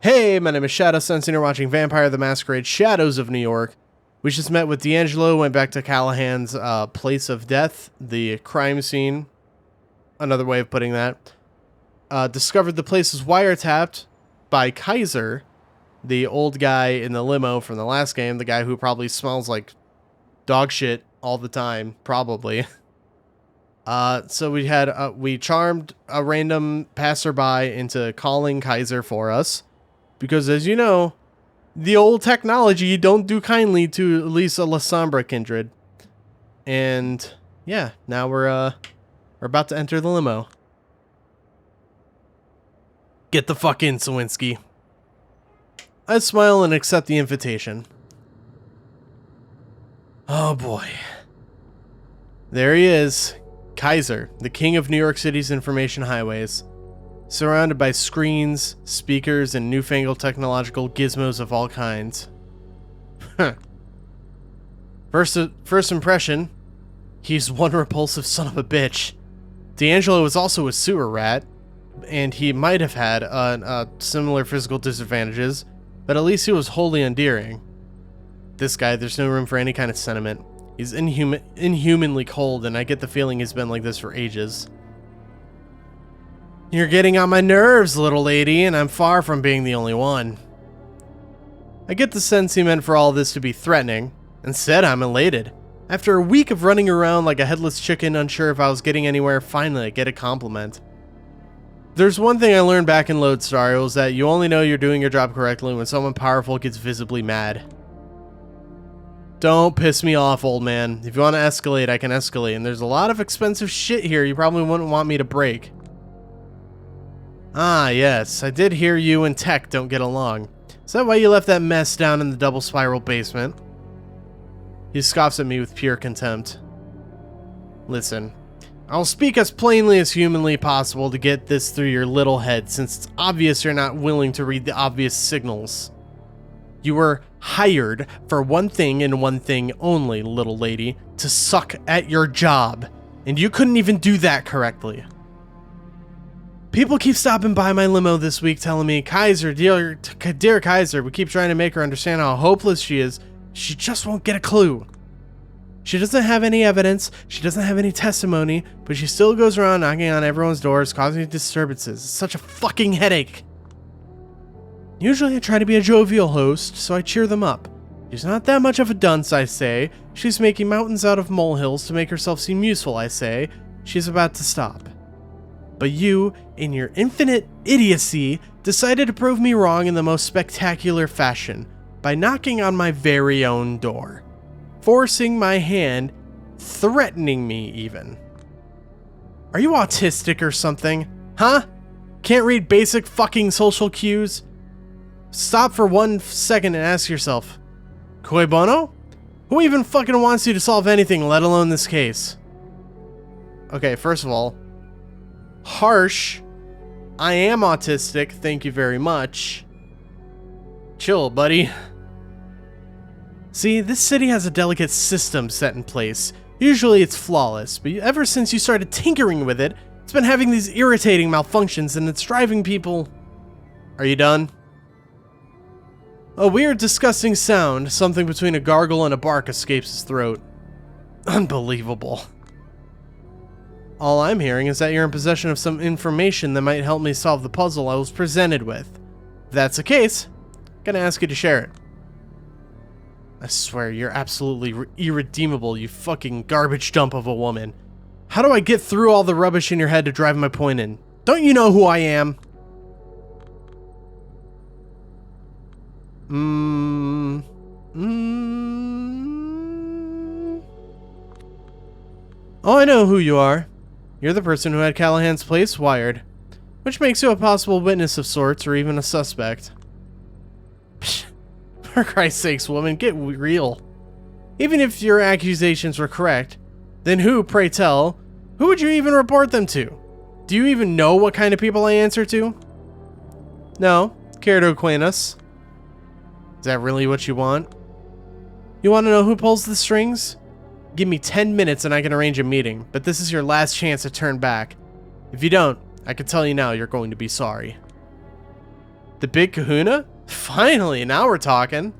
Hey, my name is Shadowsense, and you're watching Vampire the Masquerade Shadows of New York. We just met with D'Angelo, went back to Callahan's place of death, the crime scene, another way of putting that. Discovered the place was wiretapped by Kaiser, the old guy in the limo from the last game, the guy who probably smells like dog shit all the time, probably. So we charmed a random passerby into calling Kaiser for us. Because, as you know, the old technology don't do kindly to at least a La Sombra kindred. And, yeah, now we're about to enter the limo. Get the fuck in, Sawinski. I smile and accept the invitation. Oh, boy. There he is. Kaiser, the king of New York City's information highways. Surrounded by screens, speakers, and newfangled technological gizmos of all kinds. First impression, he's one repulsive son of a bitch. D'Angelo is also a sewer rat, and he might have had similar physical disadvantages, but at least he was wholly endearing. This guy, there's no room for any kind of sentiment. He's inhumanly cold, and I get the feeling he's been like this for ages. You're getting on my nerves, little lady, and I'm far from being the only one. I get the sense he meant for all this to be threatening. Instead, I'm elated. After a week of running around like a headless chicken, unsure if I was getting anywhere, finally I get a compliment. There's one thing I learned back in Lodestar, it was that you only know you're doing your job correctly when someone powerful gets visibly mad. Don't piss me off, old man. If you want to escalate, I can escalate, and there's a lot of expensive shit here you probably wouldn't want me to break. Ah, yes, I did hear you and Tech don't get along. Is that why you left that mess down in the double spiral basement? He scoffs at me with pure contempt. Listen, I'll speak as plainly as humanly possible to get this through your little head, since it's obvious you're not willing to read the obvious signals. You were hired for one thing and one thing only, little lady, to suck at your job, and you couldn't even do that correctly. People keep stopping by my limo this week telling me, Kaiser, dear Kaiser, we keep trying to make her understand how hopeless she is. She just won't get a clue. She doesn't have any evidence, she doesn't have any testimony, but she still goes around knocking on everyone's doors, causing disturbances. It's such a fucking headache. Usually I try to be a jovial host, so I cheer them up. She's not that much of a dunce, I say. She's making mountains out of molehills to make herself seem useful, I say. She's about to stop. But you, in your infinite idiocy, decided to prove me wrong in the most spectacular fashion, by knocking on my very own door. Forcing my hand, threatening me even. Are you autistic or something? Huh? Can't read basic fucking social cues? Stop for 1 second and ask yourself, Cui bono? Who even fucking wants you to solve anything, let alone this case? Okay, first of all, harsh. I am autistic, thank you very much. Chill, buddy. See, this city has a delicate system set in place. Usually it's flawless, but ever since you started tinkering with it, it's been having these irritating malfunctions and it's driving people... Are you done? A weird, disgusting sound, something between a gargle and a bark, escapes his throat. Unbelievable. All I'm hearing is that you're in possession of some information that might help me solve the puzzle I was presented with. If that's the case, I'm gonna ask you to share it. I swear, you're absolutely irredeemable, you fucking garbage dump of a woman. How do I get through all the rubbish in your head to drive my point in? Don't you know who I am? Oh, I know who you are. You're the person who had Callahan's place wired, which makes you a possible witness of sorts or even a suspect. Psh, for Christ's sakes, woman, get real. Even if your accusations were correct, then who, pray tell, who would you even report them to? Do you even know what kind of people I answer to? No? Care to acquaint us? Is that really what you want? You want to know who pulls the strings? Give me 10 minutes and I can arrange a meeting, but this is your last chance to turn back. If you don't, I can tell you now you're going to be sorry. The big kahuna? Finally, now we're talking.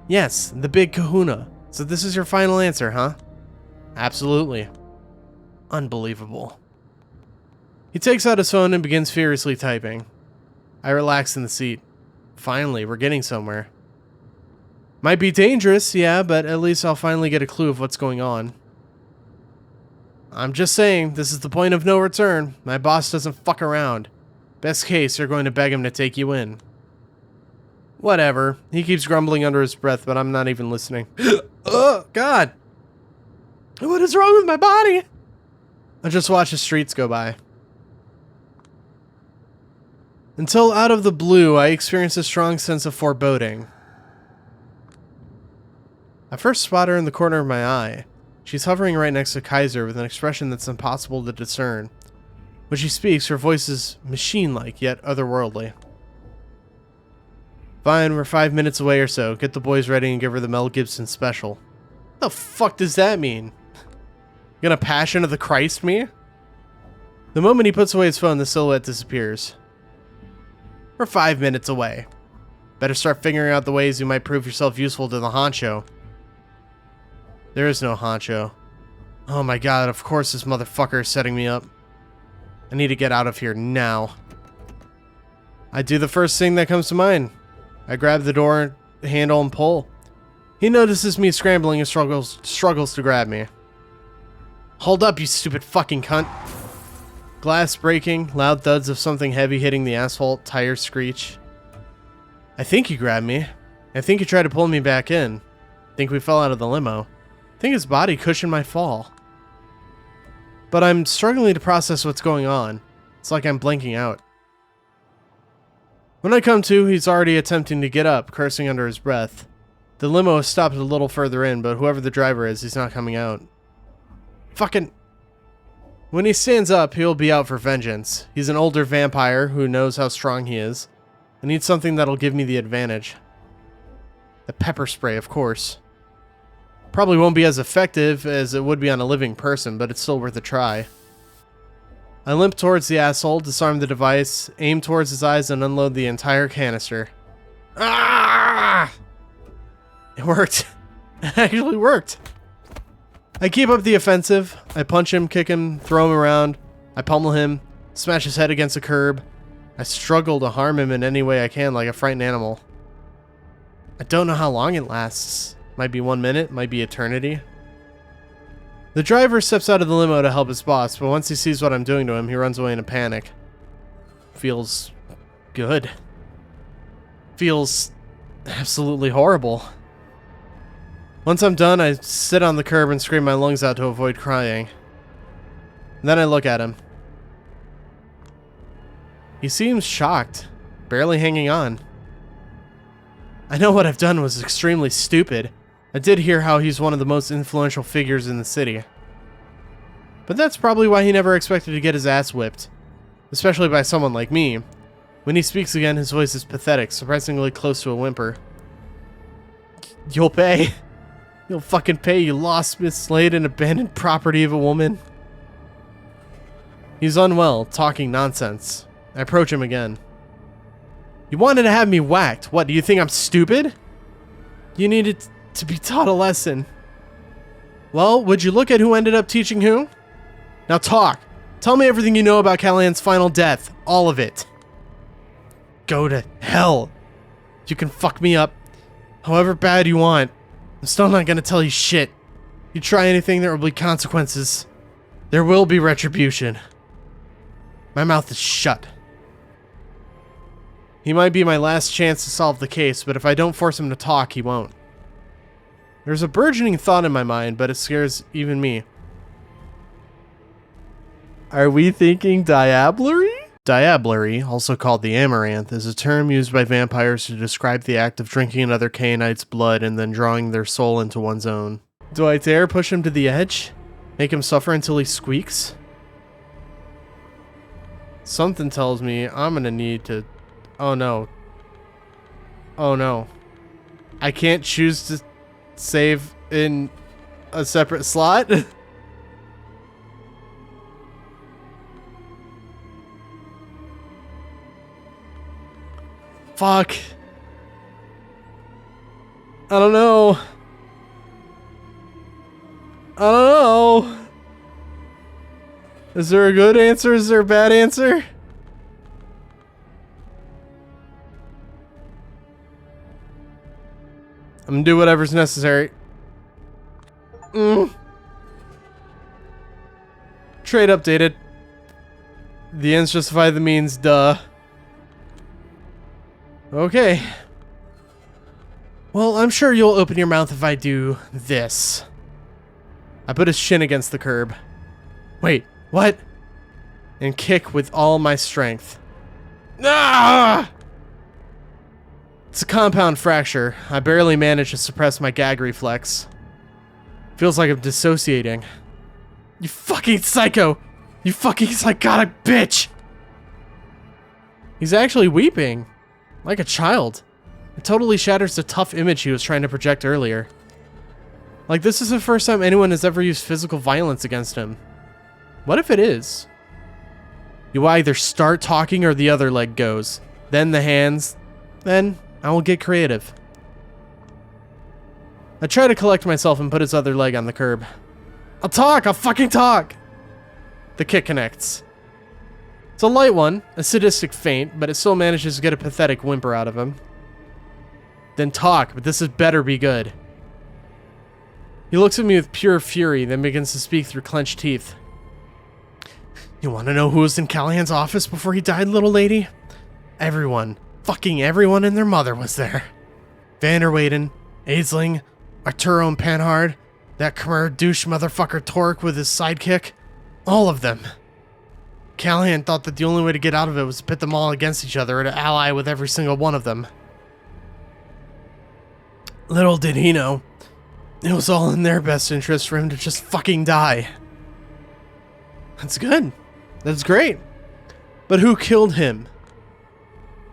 Yes, the big kahuna. So this is your final answer, huh? Absolutely. Unbelievable. He takes out his phone and begins furiously typing. I relax in the seat. Finally, we're getting somewhere. Might be dangerous, yeah, but at least I'll finally get a clue of what's going on. I'm just saying, this is the point of no return. My boss doesn't fuck around. Best case, you're going to beg him to take you in. Whatever. He keeps grumbling under his breath, but I'm not even listening. Oh, God. What is wrong with my body? I just watch the streets go by. Until out of the blue, I experience a strong sense of foreboding. I first spot her in the corner of my eye. She's hovering right next to Kaiser with an expression that's impossible to discern. When she speaks, her voice is machine-like, yet otherworldly. Fine, we're 5 minutes away or so. Get the boys ready and give her the Mel Gibson special. What the fuck does that mean? You gonna Passion of the Christ me? The moment he puts away his phone, the silhouette disappears. We're 5 minutes away. Better start figuring out the ways you might prove yourself useful to the honcho. There is no honcho. Oh my god, of course this motherfucker is setting me up. I need to get out of here now. I do the first thing that comes to mind. I grab the door handle and pull. He notices me scrambling and struggles to grab me. Hold up, you stupid fucking cunt. Glass breaking, loud thuds of something heavy hitting the asphalt, tires screech. I think he grabbed me. I think he tried to pull me back in. I think we fell out of the limo. I think his body cushioned my fall. But I'm struggling to process what's going on. It's like I'm blanking out. When I come to, he's already attempting to get up, cursing under his breath. The limo has stopped a little further in, but whoever the driver is, he's not coming out. Fucking... When he stands up, he'll be out for vengeance. He's an older vampire who knows how strong he is. I need something that'll give me the advantage. The pepper spray, of course. Probably won't be as effective as it would be on a living person, but it's still worth a try. I limp towards the asshole, disarm the device, aim towards his eyes, and unload the entire canister. Ah! It worked. It actually worked. I keep up the offensive. I punch him, kick him, throw him around. I pummel him, smash his head against a curb. I struggle to harm him in any way I can, like a frightened animal. I don't know how long it lasts. Might be 1 minute, might be eternity. The driver steps out of the limo to help his boss, but once he sees what I'm doing to him, he runs away in a panic. Feels good. Feels absolutely horrible. Once I'm done, I sit on the curb and scream my lungs out to avoid crying. And then I look at him. He seems shocked, barely hanging on. I know what I've done was extremely stupid. I did hear how he's one of the most influential figures in the city. But that's probably why he never expected to get his ass whipped. Especially by someone like me. When he speaks again, his voice is pathetic, surprisingly close to a whimper. You'll pay. You'll fucking pay, you lost, mislaid, and abandoned property of a woman. He's unwell, talking nonsense. I approach him again. You wanted to have me whacked. What, do you think I'm stupid? You needed to be taught a lesson. Well, would you look at who ended up teaching who? Now talk. Tell me everything you know about Callahan's final death. All of it. Go to hell. You can fuck me up however bad you want. I'm still not gonna tell you shit. You try anything, there will be consequences. There will be retribution. My mouth is shut. He might be my last chance to solve the case, but if I don't force him to talk, he won't. There's a burgeoning thought in my mind, but it scares even me. Are we thinking diablerie? Diablerie, also called the amaranth, is a term used by vampires to describe the act of drinking another Canaanite's blood and then drawing their soul into one's own. Do I dare push him to the edge? Make him suffer until he squeaks? Something tells me I'm gonna need to... Oh no. Oh no. I can't choose to save in a separate slot? Fuck. I don't know. I don't know. Is there a good answer? Is there a bad answer? I'm gonna do whatever's necessary. Trade updated. The ends justify the means, duh. Okay. Well, I'm sure you'll open your mouth if I do this. I put his shin against the curb. Wait, what? And kick with all my strength. Ah! It's a compound fracture. I barely managed to suppress my gag reflex. Feels like I'm dissociating. You fucking psycho! You fucking psychotic bitch! He's actually weeping. Like a child. It totally shatters the tough image he was trying to project earlier. Like, this is the first time anyone has ever used physical violence against him. What if it is? You either start talking or the other leg goes. Then the hands. Then I will get creative. I try to collect myself and put his other leg on the curb. I'll talk! I'll fucking talk! The kick connects. It's a light one, a sadistic feint, but it still manages to get a pathetic whimper out of him. Then talk, but this had better be good. He looks at me with pure fury, then begins to speak through clenched teeth. You want to know who was in Callahan's office before he died, little lady? Everyone. Fucking everyone and their mother was there. Vanderweyden, Aisling, Arturo and Panhard, that Khmer douche motherfucker Torque with his sidekick. All of them. Callahan thought that the only way to get out of it was to pit them all against each other or to ally with every single one of them. Little did he know, it was all in their best interest for him to just fucking die. That's good. That's great. But who killed him?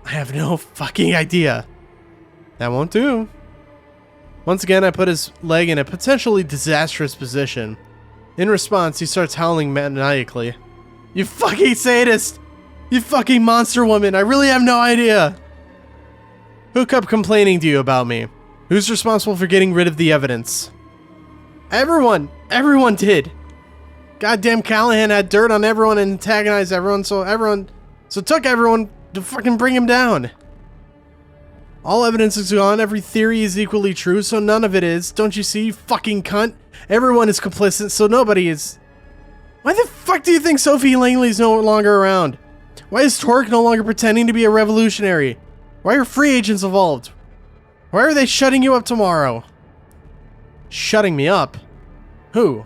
I have no fucking idea. That won't do. Once again, I put his leg in a potentially disastrous position. In response, he starts howling maniacally. You fucking sadist! You fucking monster woman! I really have no idea! Who kept complaining to you about me? Who's responsible for getting rid of the evidence? Everyone! Everyone did! Goddamn Callahan had dirt on everyone and antagonized everyone, so it took everyone to fucking bring him down. All evidence is gone, every theory is equally true, so none of it is. Don't you see, you fucking cunt? Everyone is complicit, so nobody is. Why the fuck do you think Sophie Langley's no longer around? Why is Torque no longer pretending to be a revolutionary? Why are free agents involved? Why are they shutting you up tomorrow? Shutting me up? Who?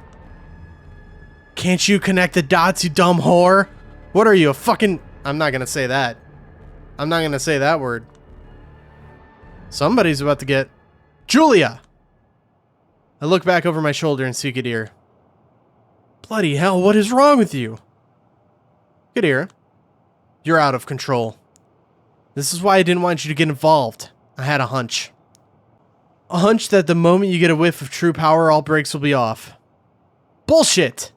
Can't you connect the dots, you dumb whore? What are you, a fucking... I'm not gonna say that. I'm not gonna say that word. Somebody's about to get... Julia! I look back over my shoulder and see Kadir. Bloody hell, what is wrong with you? Kadir, you're out of control. This is why I didn't want you to get involved. I had a hunch. A hunch that the moment you get a whiff of true power, all brakes will be off. Bullshit!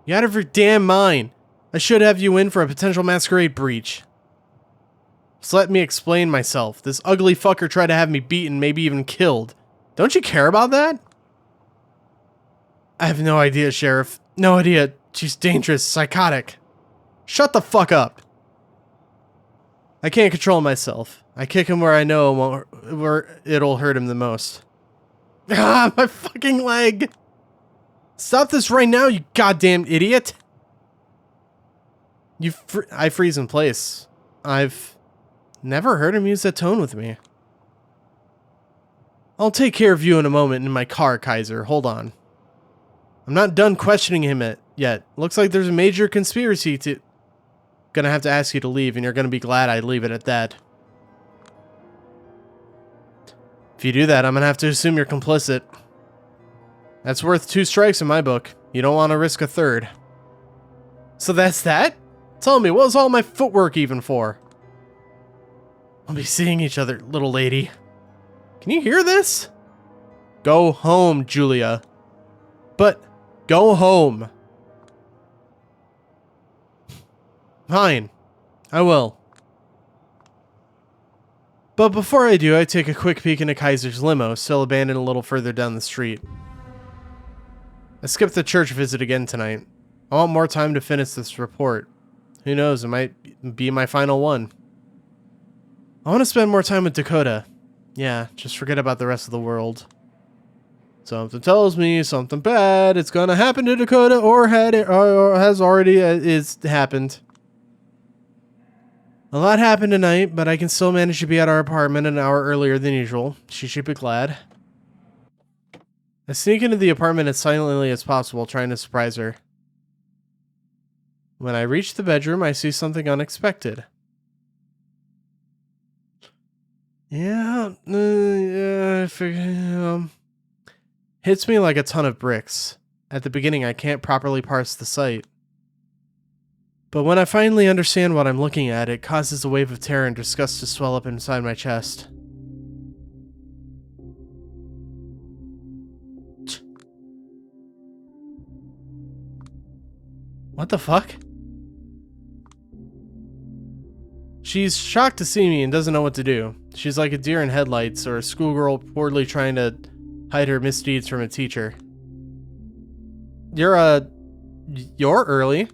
You're out of your damn mind. I should have you in for a potential Masquerade breach. Just let me explain myself. This ugly fucker tried to have me beaten, maybe even killed. Don't you care about that? I have no idea, Sheriff. No idea. She's dangerous, psychotic. Shut the fuck up. I can't control myself. I kick him where I know where it'll hurt him the most. Ah, my fucking leg! Stop this right now, you goddamn idiot! I freeze in place. I've never heard him use that tone with me. I'll take care of you in a moment in my car, Kaiser. Hold on. I'm not done questioning him yet. Looks like there's a major conspiracy to... Gonna have to ask you to leave, and you're gonna be glad I leave it at that. If you do that, I'm gonna have to assume you're complicit. That's worth 2 strikes in my book. You don't want to risk a third. So that's that? Tell me, what was all my footwork even for? We'll be seeing each other, little lady. Can you hear this? Go home, Julia. But, go home. Fine. I will. But before I do, I take a quick peek into Kaiser's limo, still abandoned a little further down the street. I skipped the church visit again tonight. I want more time to finish this report. Who knows, it might be my final one. I want to spend more time with Dakota. Yeah, just forget about the rest of the world. Something tells me something bad is gonna happen to Dakota, or has already happened. A lot happened tonight, but I can still manage to be at our apartment an hour earlier than usual. She should be glad. I sneak into the apartment as silently as possible, trying to surprise her. When I reach the bedroom, I see something unexpected. Hits me like a ton of bricks. At the beginning, I can't properly parse the sight. But when I finally understand what I'm looking at, it causes a wave of terror and disgust to swell up inside my chest. What the fuck? She's shocked to see me and doesn't know what to do. She's like a deer in headlights or a schoolgirl poorly trying to hide her misdeeds from a teacher. You're early.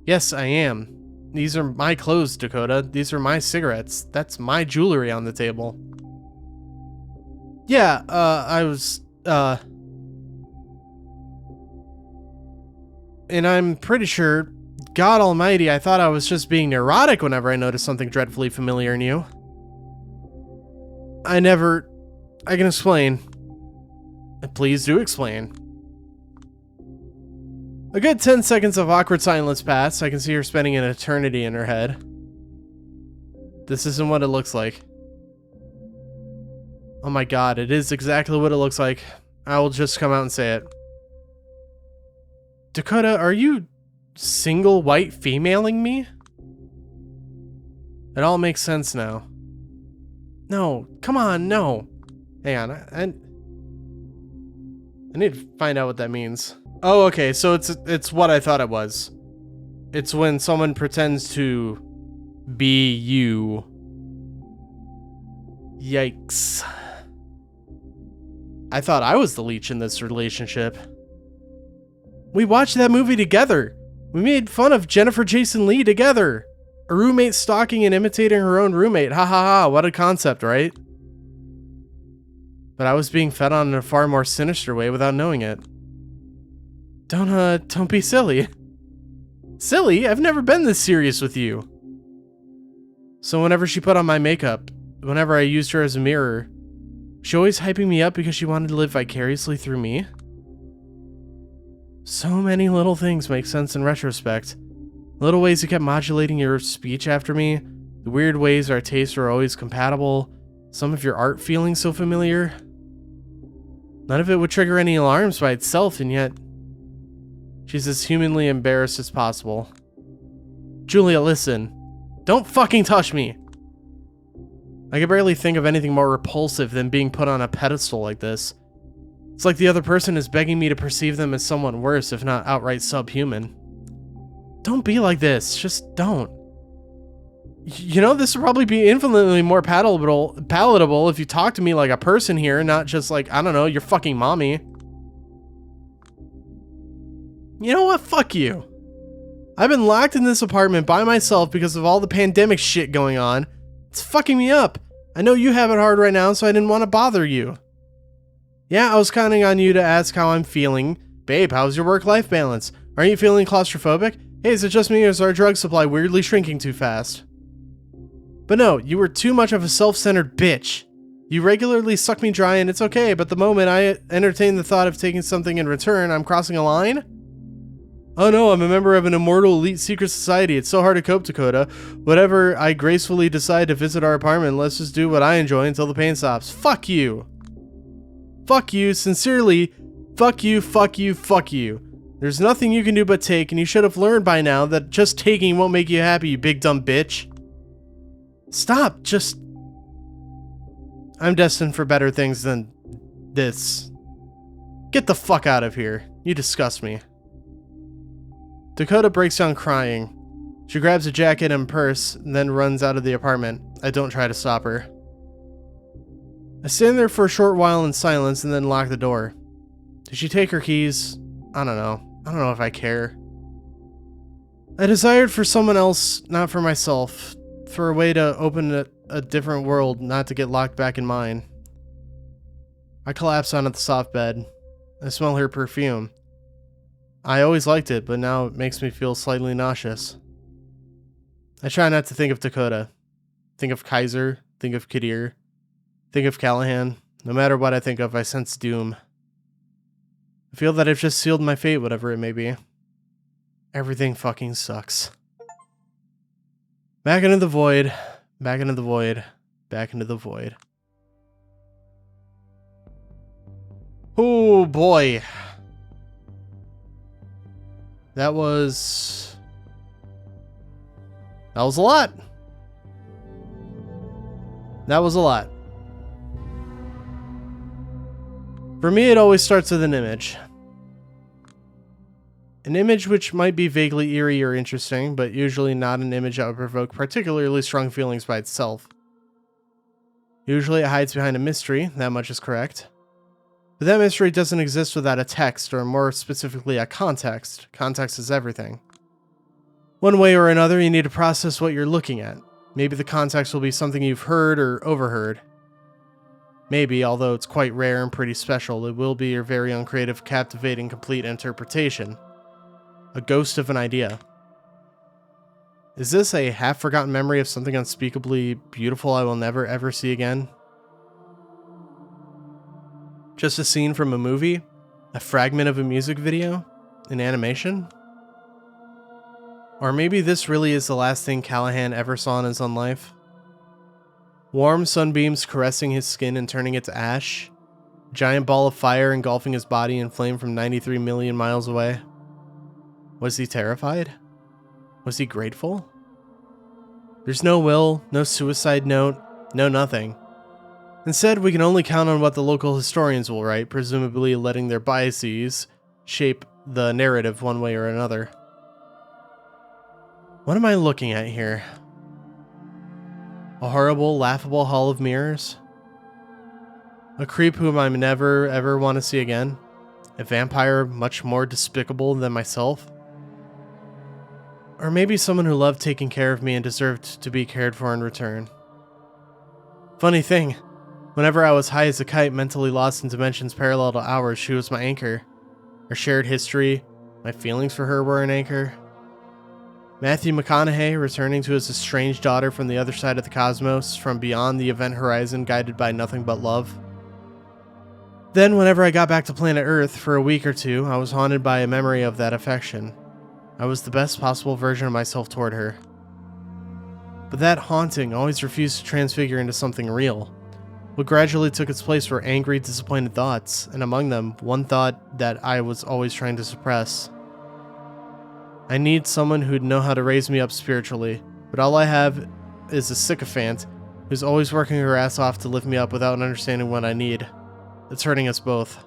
Yes, I am. These are my clothes, Dakota. These are my cigarettes. That's my jewelry on the table. Yeah, and I'm pretty sure, God almighty, I thought I was just being neurotic whenever I noticed something dreadfully familiar in you. I can explain. Please do explain. A good 10 seconds of awkward silence pass. I can see her spending an eternity in her head. This isn't what it looks like. Oh my god, it is exactly what it looks like. I will just come out and say it. Dakota, are you single white femaling me? It all makes sense now. No, come on, no. Hang on, I need to find out what that means. Oh, okay, so it's what I thought it was. It's when someone pretends to be you. Yikes. I thought I was the leech in this relationship. We watched that movie together. We made fun of Jennifer Jason Leigh together. A roommate stalking and imitating her own roommate. Ha ha ha, what a concept, right? But I was being fed on in a far more sinister way without knowing it. Don't be silly. Silly? I've never been this serious with you. So whenever she put on my makeup, whenever I used her as a mirror, she always hyping me up because she wanted to live vicariously through me? So many little things make sense in retrospect. Little ways you kept modulating your speech after me, the weird ways our tastes are always compatible, some of your art feeling so familiar. None of it would trigger any alarms by itself, and yet she's as humanly embarrassed as possible. Julia, listen. Don't fucking touch me! I can barely think of anything more repulsive than being put on a pedestal like this. It's like the other person is begging me to perceive them as someone worse, if not outright subhuman. Don't be like this. Just don't. You know, this would probably be infinitely more palatable if you talk to me like a person here, not just like, I don't know, your fucking mommy. You know what? Fuck you. I've been locked in this apartment by myself because of all the pandemic shit going on. It's fucking me up. I know you have it hard right now, so I didn't want to bother you. Yeah, I was counting on you to ask how I'm feeling. Babe, how's your work-life balance? Aren't you feeling claustrophobic? Hey, is it just me or is our drug supply weirdly shrinking too fast? But no, you were too much of a self-centered bitch. You regularly suck me dry and it's okay, but the moment I entertain the thought of taking something in return, I'm crossing a line? Oh no, I'm a member of an immortal elite secret society. It's so hard to cope, Dakota. Whatever I gracefully decide to visit our apartment, let's just do what I enjoy until the pain stops. Fuck you. Fuck you, sincerely. Fuck you, fuck you, fuck you. There's nothing you can do but take, and you should have learned by now that just taking won't make you happy, you big dumb bitch. Stop, just... I'm destined for better things than this. Get the fuck out of here. You disgust me. Dakota breaks down crying. She grabs a jacket and purse, and then runs out of the apartment. I don't try to stop her. I stand there for a short while in silence and then lock the door. Did she take her keys? I don't know. I don't know if I care. I desired for someone else, not for myself. For a way to open a different world, not to get locked back in mine. I collapse onto the soft bed. I smell her perfume. I always liked it, but now it makes me feel slightly nauseous. I try not to think of Dakota. Think of Kaiser. Think of Kadir. Think of Callahan. No matter what I think of, I sense doom. I feel that I've just sealed my fate, whatever it may be. Everything fucking sucks. Back into the void. Back into the void. Back into the void. Oh boy. That was a lot. That was a lot. For me, it always starts with an image. An image which might be vaguely eerie or interesting, but usually not an image that would provoke particularly strong feelings by itself. Usually it hides behind a mystery, that much is correct. But that mystery doesn't exist without a text, or more specifically a context. Context is everything. One way or another, you need to process what you're looking at. Maybe the context will be something you've heard or overheard. Maybe, although it's quite rare and pretty special, it will be your very own creative, captivating, complete interpretation. A ghost of an idea. Is this a half-forgotten memory of something unspeakably beautiful I will never ever see again? Just a scene from a movie? A fragment of a music video? An animation? Or maybe this really is the last thing Callahan ever saw in his own life? Warm sunbeams caressing his skin and turning it to ash? A giant ball of fire engulfing his body in flame from 93 million miles away? Was he terrified? Was he grateful? There's no will, no suicide note, no nothing. Instead, we can only count on what the local historians will write, presumably letting their biases shape the narrative one way or another. What am I looking at here? A horrible, laughable hall of mirrors? A creep whom I never ever want to see again? A vampire much more despicable than myself? Or maybe someone who loved taking care of me and deserved to be cared for in return. Funny thing, whenever I was high as a kite, mentally lost in dimensions parallel to ours, she was my anchor. Our shared history, my feelings for her were an anchor. Matthew McConaughey, returning to his estranged daughter from the other side of the cosmos, from beyond the event horizon, guided by nothing but love. Then, whenever I got back to planet Earth for a week or two, I was haunted by a memory of that affection. I was the best possible version of myself toward her. But that haunting always refused to transfigure into something real. What gradually took its place were angry, disappointed thoughts, and among them, one thought that I was always trying to suppress. I need someone who'd know how to raise me up spiritually, but all I have is a sycophant who's always working her ass off to lift me up without understanding what I need. It's hurting us both.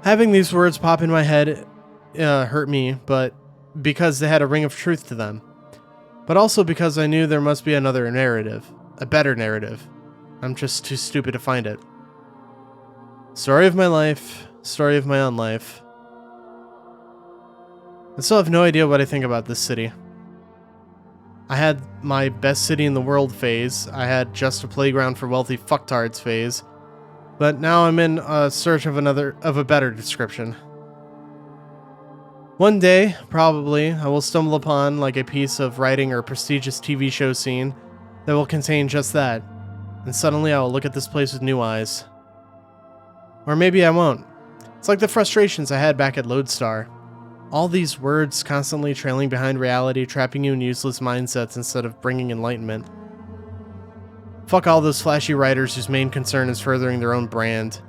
Having these words pop in my head hurt me, but because they had a ring of truth to them. But also because I knew there must be another narrative, a better narrative. I'm just too stupid to find it. Story of my life, story of my own life. I still have no idea what I think about this city. I had my best city in the world phase, I had just a playground for wealthy fucktards phase, but now I'm in a search of a better description. One day, probably, I will stumble upon like a piece of writing or prestigious TV show scene that will contain just that, and suddenly I will look at this place with new eyes. Or maybe I won't. It's like the frustrations I had back at Lodestar. All these words constantly trailing behind reality, trapping you in useless mindsets instead of bringing enlightenment. Fuck all those flashy writers whose main concern is furthering their own brand.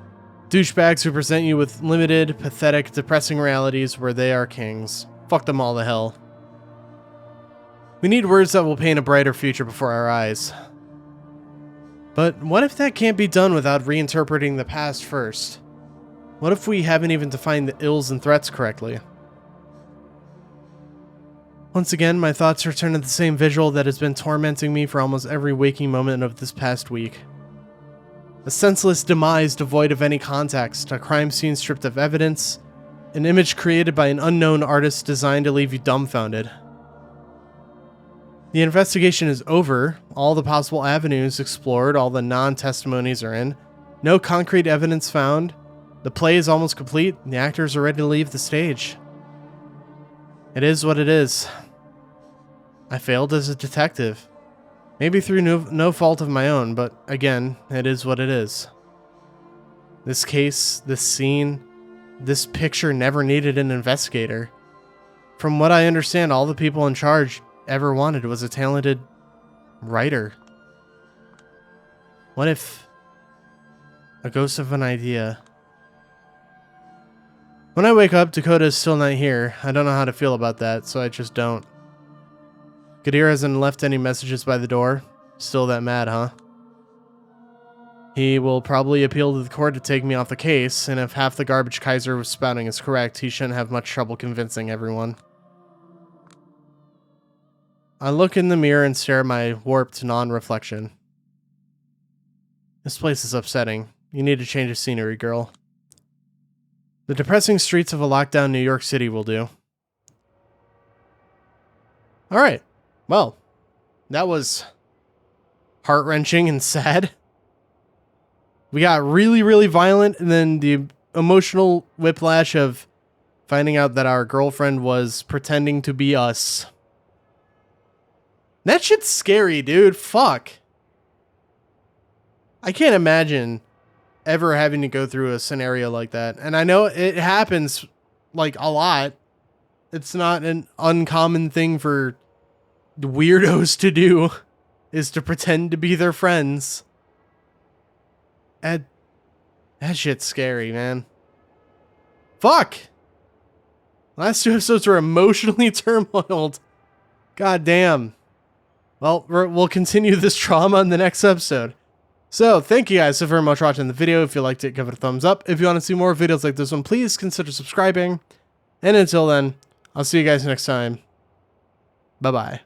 Douchebags who present you with limited, pathetic, depressing realities where they are kings. Fuck them all to hell. We need words that will paint a brighter future before our eyes. But what if that can't be done without reinterpreting the past first? What if we haven't even defined the ills and threats correctly? Once again, my thoughts return to the same visual that has been tormenting me for almost every waking moment of this past week. A senseless demise devoid of any context, a crime scene stripped of evidence, an image created by an unknown artist designed to leave you dumbfounded. The investigation is over, all the possible avenues explored, all the non-testimonies are in, no concrete evidence found, the play is almost complete, the actors are ready to leave the stage. It is what it is. I failed as a detective. Maybe through no fault of my own, but again, it is what it is. This case, this scene, this picture never needed an investigator. From what I understand, all the people in charge ever wanted was a talented writer. What if a ghost of an idea? When I wake up, Dakota is still not here. I don't know how to feel about that, so I just don't. Kadir hasn't left any messages by the door. Still that mad, huh? He will probably appeal to the court to take me off the case, and if half the garbage Kaiser was spouting is correct, he shouldn't have much trouble convincing everyone. I look in the mirror and stare at my warped non-reflection. This place is upsetting. You need to change the scenery, girl. The depressing streets of a lockdown New York City will do. Alright. Well, that was heart-wrenching and sad. We got really, really violent, and then the emotional whiplash of finding out that our girlfriend was pretending to be us. That shit's scary, dude. Fuck. I can't imagine ever having to go through a scenario like that. And I know it happens, like, a lot. It's not an uncommon thing for weirdos to do, is to pretend to be their friends. And that shit's scary, man. Fuck! Last two episodes were emotionally turmoiled. God damn. Well, we'll continue this trauma in the next episode. So, thank you guys so very much for watching the video. If you liked it, give it a thumbs up. If you want to see more videos like this one, please consider subscribing. And until then, I'll see you guys next time. Bye-bye.